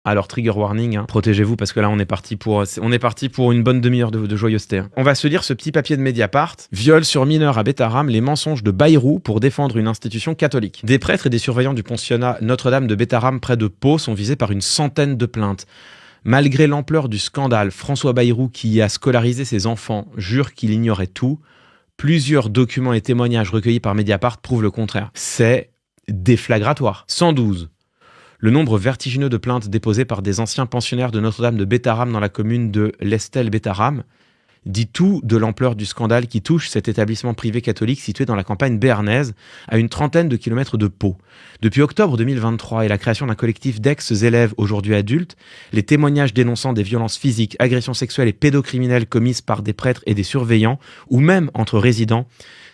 Alors trigger warning, hein. Protégez-vous parce que là on est parti pour une bonne demi-heure de joyeuseté. Hein. On va se lire ce petit papier de Mediapart. Viol sur mineur à Bétharram, les mensonges de Bayrou pour défendre une institution catholique. Des prêtres et des surveillants du pensionnat Notre-Dame de Bétharram près de Pau sont visés par une centaine de plaintes. Malgré l'ampleur du scandale, François Bayrou, qui y a scolarisé ses enfants, jure qu'il ignorait tout. Plusieurs documents et témoignages recueillis par Mediapart prouvent le contraire. C'est déflagratoire. 112. Le nombre vertigineux de plaintes déposées par des anciens pensionnaires de Notre-Dame de Bétharram dans la commune de l'Estel-Bétharram dit tout de l'ampleur du scandale qui touche cet établissement privé catholique situé dans la campagne béarnaise, à une trentaine de kilomètres de Pau. Depuis octobre 2023 et la création d'un collectif d'ex-élèves aujourd'hui adultes, les témoignages dénonçant des violences physiques, agressions sexuelles et pédocriminelles commises par des prêtres et des surveillants, ou même entre résidents,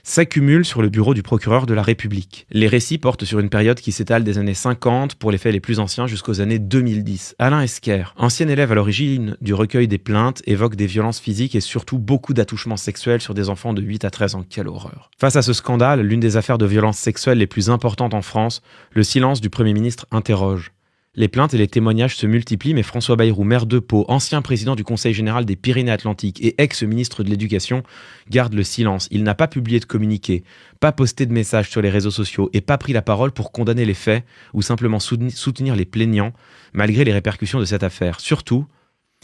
s'accumulent sur le bureau du procureur de la République. Les récits portent sur une période qui s'étale des années 50 pour les faits les plus anciens jusqu'aux années 2010. Alain Esquer, ancien élève à l'origine du recueil des plaintes, évoque des violences physiques et surtout beaucoup d'attouchements sexuels sur des enfants de 8 à 13 ans. Quelle horreur. Face à ce scandale, l'une des affaires de violences sexuelles les plus importantes en France, le silence du Premier ministre interroge. Les plaintes et les témoignages se multiplient, mais François Bayrou, maire de Pau, ancien président du Conseil général des Pyrénées-Atlantiques et ex-ministre de l'Éducation, garde le silence. Il n'a pas publié de communiqué, pas posté de message sur les réseaux sociaux et pas pris la parole pour condamner les faits ou simplement soutenir les plaignants, malgré les répercussions de cette affaire. Surtout,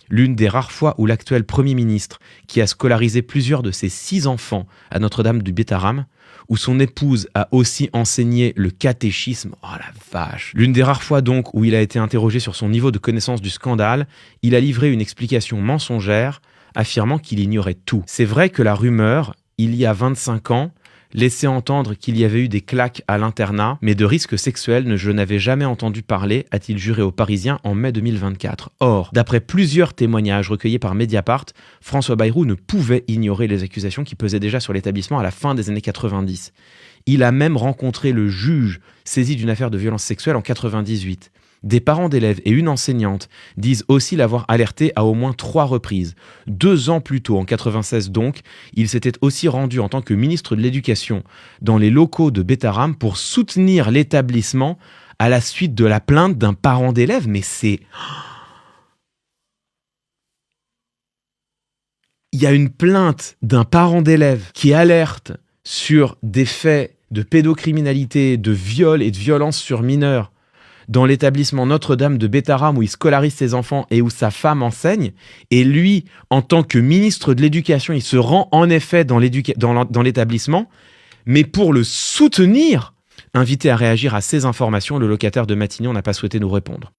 l'une des rares fois où l'actuel Premier ministre, qui a scolarisé plusieurs de ses 6 enfants à Notre-Dame du Bétharram, où son épouse a aussi enseigné le catéchisme. Oh la vache! L'une des rares fois donc où il a été interrogé sur son niveau de connaissance du scandale, il a livré une explication mensongère, affirmant qu'il ignorait tout. C'est vrai que la rumeur, il y a 25 ans, laissait entendre qu'il y avait eu des claques à l'internat, mais de risques sexuels, je n'avais jamais entendu parler, a-t-il juré aux Parisiens en mai 2024. Or, d'après plusieurs témoignages recueillis par Mediapart, François Bayrou ne pouvait ignorer les accusations qui pesaient déjà sur l'établissement à la fin des années 90. Il a même rencontré le juge saisi d'une affaire de violence sexuelle en 98. Des parents d'élèves et une enseignante disent aussi l'avoir alerté à au moins 3 reprises. 2 ans plus tôt, en 96 donc, il s'était aussi rendu en tant que ministre de l'Éducation dans les locaux de Bétharram pour soutenir l'établissement à la suite de la plainte d'un parent d'élève. Mais c'est... Il y a une plainte d'un parent d'élève qui alerte sur des faits de pédocriminalité, de viol et de violence sur mineurs dans l'établissement Notre-Dame de Bétharram où il scolarise ses enfants et où sa femme enseigne. Et lui, en tant que ministre de l'Éducation, il se rend en effet dans l'établissement, mais pour le soutenir. Invité à réagir à ces informations, le locataire de Matignon n'a pas souhaité nous répondre.